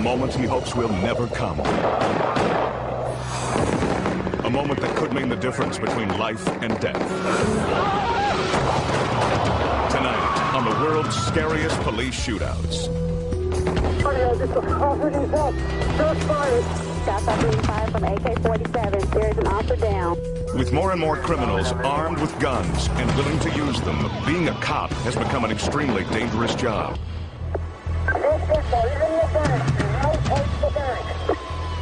moment he hopes will never come. A moment that could mean the difference between life and death. Tonight, on the world's scariest police shootouts. Shots are being fired from AK-47. There is an officer down. With more and more criminals armed with guns and willing to use them, being a cop has become an extremely dangerous job.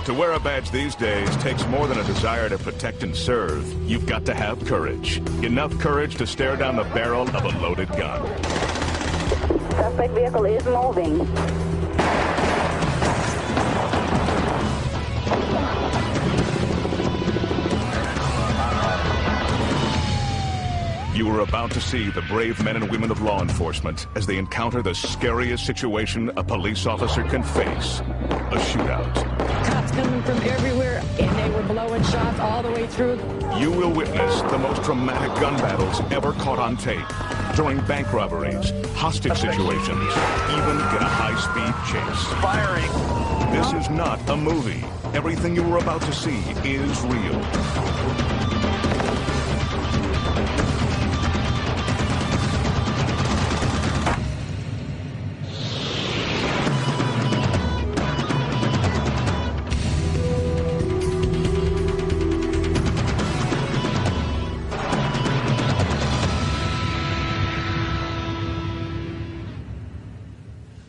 To wear a badge these days takes more than a desire to protect and serve. You've got to have courage. Enough courage to stare down the barrel of a loaded gun. Suspect vehicle is moving. You are about to see the brave men and women of law enforcement as they encounter the scariest situation a police officer can face, a shootout. Cops coming from everywhere, and they were blowing shots all the way through. You will witness the most dramatic gun battles ever caught on tape, during bank robberies, hostage situations, even in a high-speed chase. Firing. This is not a movie. Everything you are about to see is real.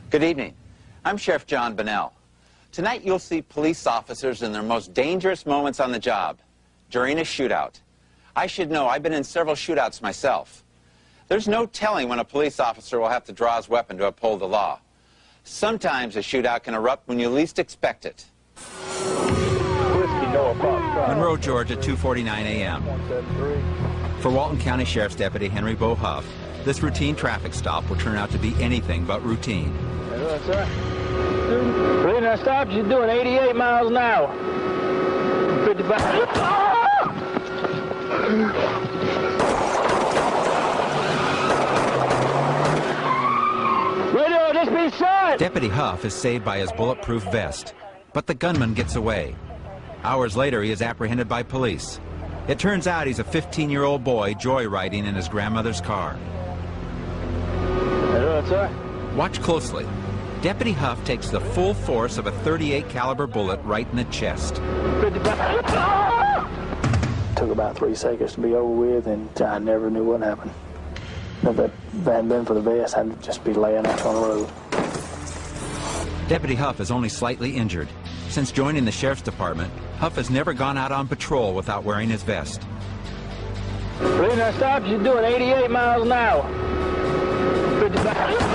Good evening. I'm Sheriff John Bunnell. Tonight you'll see police officers in their most dangerous moments on the job, during a shootout. I should know, I've been in several shootouts myself. There's no telling when a police officer will have to draw his weapon to uphold the law. Sometimes a shootout can erupt when you least expect it. Monroe, Georgia, 2:49 a.m. For Walton County Sheriff's Deputy Henry Bo Huff, this routine traffic stop will turn out to be anything but routine. When I stopped, you're doing 88 miles an hour. 55. Radio, just be shot! Deputy Huff is saved by his bulletproof vest, but the gunman gets away. Hours later, he is apprehended by police. It turns out he's a 15-year-old boy joyriding in his grandmother's car. Hello, sir. Watch closely. Deputy Huff takes the full force of a .38 caliber bullet right in the chest. Took about 3 seconds to be over with, and I never knew what happened. If it hadn't been for the vest, I'd just be laying out on the road. Deputy Huff is only slightly injured. Since joining the Sheriff's Department, Huff has never gone out on patrol without wearing his vest. When I stopped, you're doing 88 miles an hour. 55.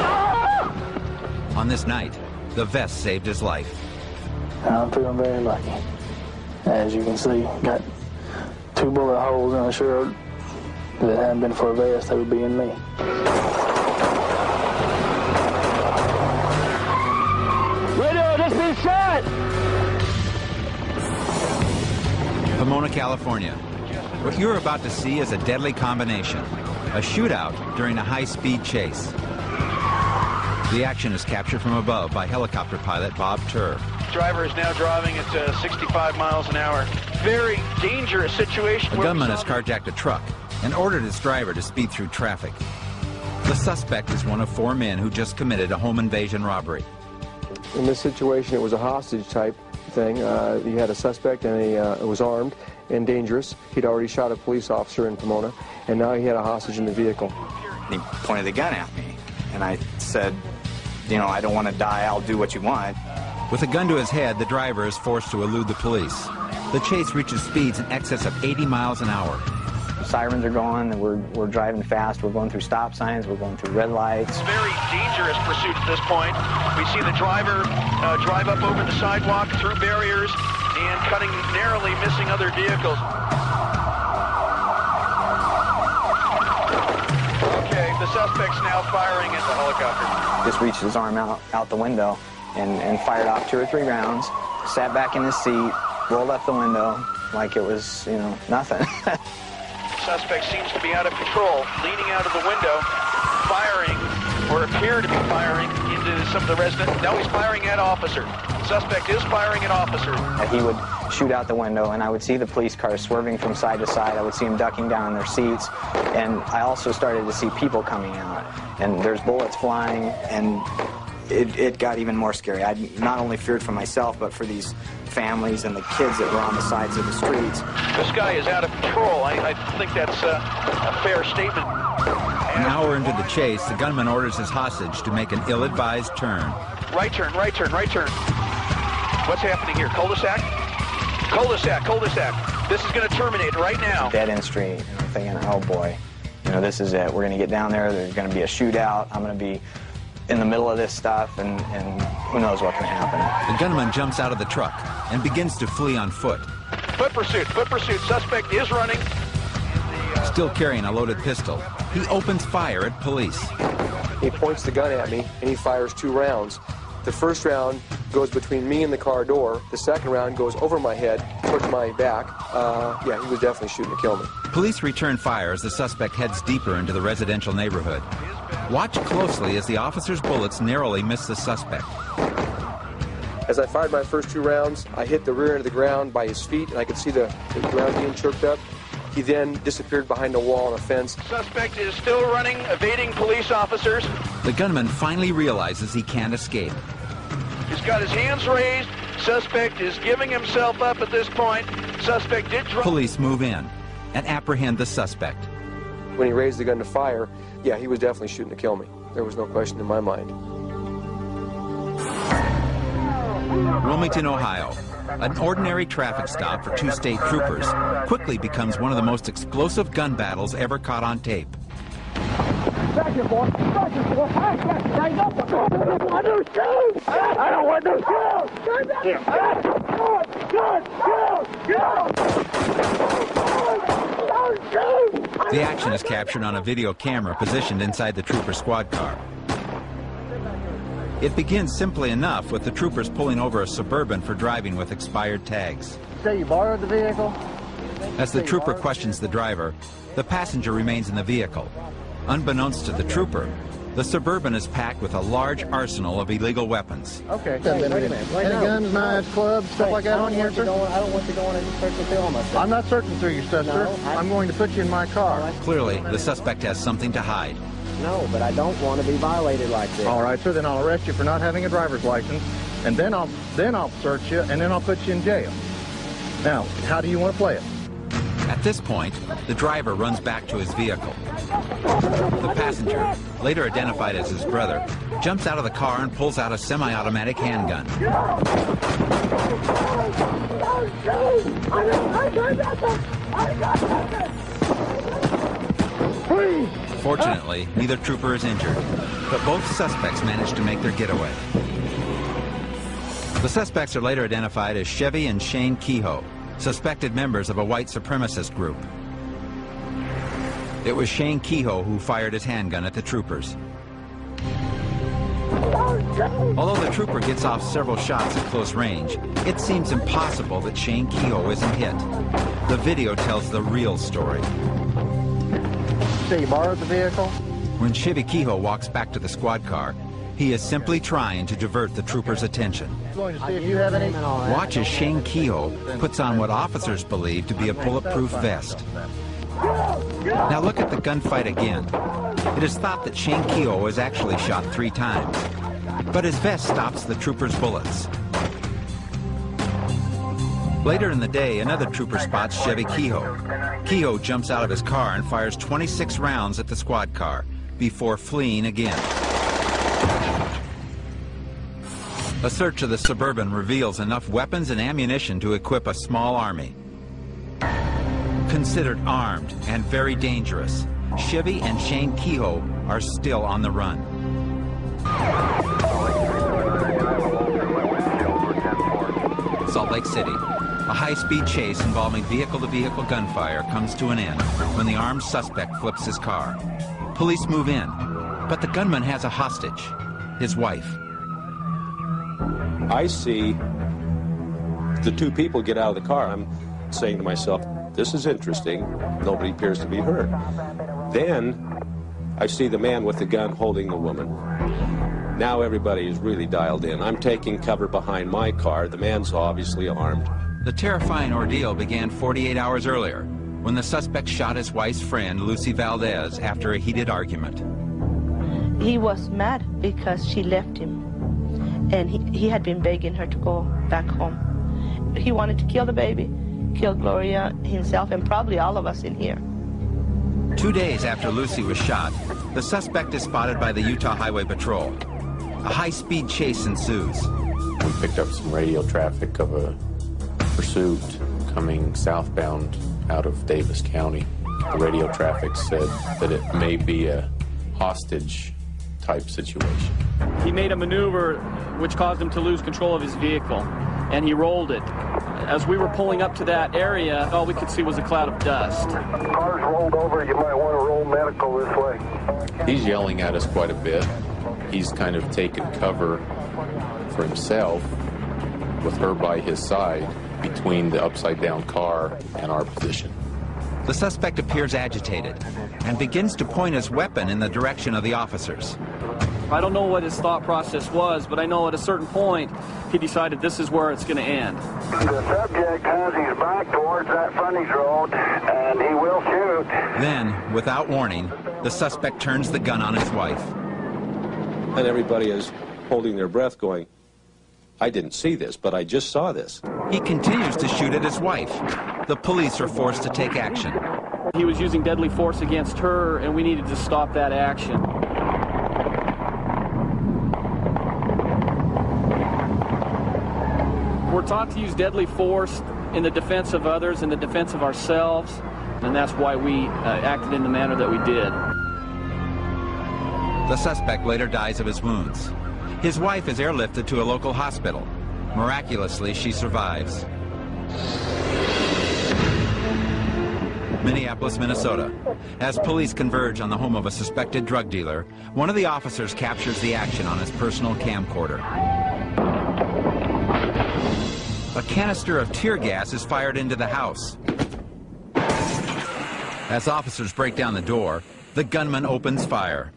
On this night, the vest saved his life. I'm feeling very lucky. As you can see, got 2 bullet holes in the shirt. If it hadn't been for a vest, they would be in me. Radio, just be shot! Pomona, California. What you're about to see is a deadly combination. A shootout during a high-speed chase. The action is captured from above by helicopter pilot Bob Turr. Driver is now driving at 65 miles an hour. Very dangerous situation. A gunman has carjacked a truck and ordered its driver to speed through traffic. The suspect is one of 4 men who just committed a home invasion robbery. In this situation, it was a hostage type thing. You had a suspect and it was armed and dangerous. He'd already shot a police officer in Pomona, and now he had a hostage in the vehicle. He pointed the gun at me, and I said, you know, I don't want to die, I'll do what you want. With a gun to his head, the driver is forced to elude the police. The chase reaches speeds in excess of 80 miles an hour. The sirens are going, and we're driving fast, we're going through stop signs, we're going through red lights. It's very dangerous pursuit at this point. We see the driver drive up over the sidewalk, through barriers, and cutting narrowly, missing other vehicles. Okay, the suspect's now firing at the helicopter. Just reached his arm out the window and fired off 2 or 3 rounds, sat back in his seat, rolled up the window like it was, you know, nothing. Suspect seems to be out of control, leaning out of the window, firing or appear to be firing into some of the residents. Now he's firing at officer. Suspect is firing at officer. He would shoot out the window, and I would see the police cars swerving from side to side. I would see them ducking down in their seats, and I also started to see people coming out, and there's bullets flying, and it got even more scary. I not only feared for myself, but for these families and the kids that were on the sides of the streets. This guy is out of control. I think that's a fair statement. An hour into the chase, the gunman orders his hostage to make an ill-advised turn. Right turn, right turn, right turn. What's happening here? Cul-de-sac? Cul-de-sac, cul-de-sac. This is going to terminate right now. Dead-end street. I'm thinking, oh boy, this is it. We're going to get down there. There's going to be a shootout. I'm going to be in the middle of this stuff, and who knows what can happen. The gunman jumps out of the truck and begins to flee on foot. Foot pursuit, foot pursuit. Suspect is running. Still carrying a loaded pistol, he opens fire at police. He points the gun at me, and he fires 2 rounds. The first round goes between me and the car door. The second round goes over my head, towards my back. Yeah, he was definitely shooting to kill me. Police return fire as the suspect heads deeper into the residential neighborhood. Watch closely as the officer's bullets narrowly miss the suspect. As I fired my first 2 rounds, I hit the rear end of the ground by his feet, and I could see the ground being choked up. He then disappeared behind a wall and a fence. Suspect is still running, evading police officers. The gunman finally realizes he can't escape. He's got his hands raised. Suspect is giving himself up at this point. Suspect did drop. Police move in and apprehend the suspect. When he raised the gun to fire, yeah, he was definitely shooting to kill me. There was no question in my mind. Wilmington, Ohio. An ordinary traffic stop for 2 state troopers quickly becomes one of the most explosive gun battles ever caught on tape. Back here, boy. Back here, boy. I don't want to shoot. I don't want to shoot. The action is captured on a video camera positioned inside the trooper squad car. It begins simply enough with the troopers pulling over a Suburban for driving with expired tags. Say you borrowed the vehicle? As the trooper questions the driver, the passenger remains in the vehicle. Unbeknownst to the trooper, the Suburban is packed with a large arsenal of illegal weapons. Okay. Wait a minute. Any guns, knives, clubs, stuff like that on here, sir? I don't want you going and searching through all my stuff. I'm not searching through your stuff, sir. I'm going to put you in my car. Clearly, the suspect has something to hide. No, but I don't want to be violated like this. All right, sir, then I'll arrest you for not having a driver's license, and then I'll search you, and then I'll put you in jail. Now, how do you want to play it? At this point, the driver runs back to his vehicle. The passenger, later identified as his brother, jumps out of the car and pulls out a semi-automatic handgun. Fortunately, neither trooper is injured, but both suspects manage to make their getaway. The suspects are later identified as Chevy and Shane Kehoe, suspected members of a white supremacist group. It was Shane Kehoe who fired his handgun at the troopers. Although the trooper gets off several shots at close range, it seems impossible that Shane Kehoe isn't hit. The video tells the real story. So you borrowed the vehicle? When Chevy Kehoe walks back to the squad car, he is simply trying to divert the trooper's attention. Going to see if you have any. Watch as Shane Kehoe puts on what officers believe to be a bulletproof vest. Now look at the gunfight again. It is thought that Shane Kehoe was actually shot 3 times, but his vest stops the trooper's bullets. Later in the day, another trooper spots Chevy Kehoe. Kehoe jumps out of his car and fires 26 rounds at the squad car before fleeing again. A search of the Suburban reveals enough weapons and ammunition to equip a small army. Considered armed and very dangerous, Chevy and Shane Kehoe are still on the run. Salt Lake City. A high-speed chase involving vehicle-to-vehicle gunfire comes to an end when the armed suspect flips his car. Police move in, but the gunman has a hostage, his wife. I see the 2 people get out of the car. I'm saying to myself, this is interesting. Nobody appears to be hurt. Then I see the man with the gun holding the woman. Now everybody is really dialed in. I'm taking cover behind my car. The man's obviously armed. The terrifying ordeal began 48 hours earlier when the suspect shot his wife's friend, Lucy Valdez, after a heated argument. He was mad because she left him, and he had been begging her to go back home. He wanted to kill the baby, kill Gloria, himself, and probably all of us in here. 2 days after Lucy was shot, the suspect is spotted by the Utah Highway Patrol. A high-speed chase ensues. We picked up some radio traffic of a pursuit coming southbound out of Davis County. The radio traffic said that it may be a hostage-type situation. He made a maneuver which caused him to lose control of his vehicle, and he rolled it. As we were pulling up to that area, all we could see was a cloud of dust. Car's rolled over. You might want to roll medical this way. He's yelling at us quite a bit. He's kind of taken cover for himself with her by his side between the upside-down car and our position. The suspect appears agitated and begins to point his weapon in the direction of the officers. I don't know what his thought process was, but I know at a certain point he decided this is where it's going to end. The subject has his back towards that frontage road, and he will shoot. Then, without warning, the suspect turns the gun on his wife. And everybody is holding their breath going, I didn't see this, but I just saw this. He continues to shoot at his wife. The police are forced to take action. He was using deadly force against her, and we needed to stop that action. We're taught to use deadly force in the defense of others, in the defense of ourselves, and that's why we acted in the manner that we did. The suspect later dies of his wounds. His wife is airlifted to a local hospital. Miraculously, she survives. Minneapolis, Minnesota. As police converge on the home of a suspected drug dealer, one of the officers captures the action on his personal camcorder. A canister of tear gas is fired into the house. As officers break down the door, the gunman opens fire.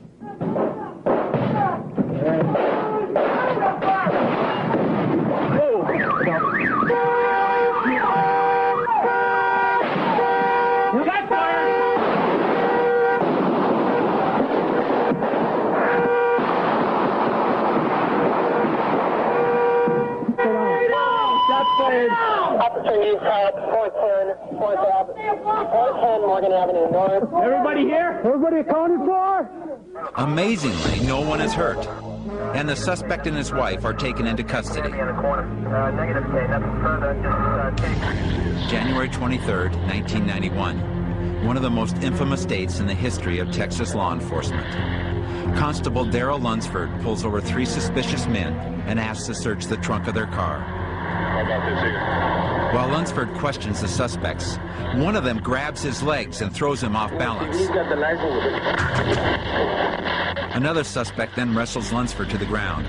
Officer needs help, 410, 410 Morgan Avenue North. Everybody here? Everybody accounted for? Amazingly, no one is hurt, and the suspect and his wife are taken into custody. January 23rd, 1991, one of the most infamous dates in the history of Texas law enforcement. Constable Darrell Lunsford pulls over 3 suspicious men and asks to search the trunk of their car. While Lunsford questions the suspects, one of them grabs his legs and throws him off balance. Another suspect then wrestles Lunsford to the ground.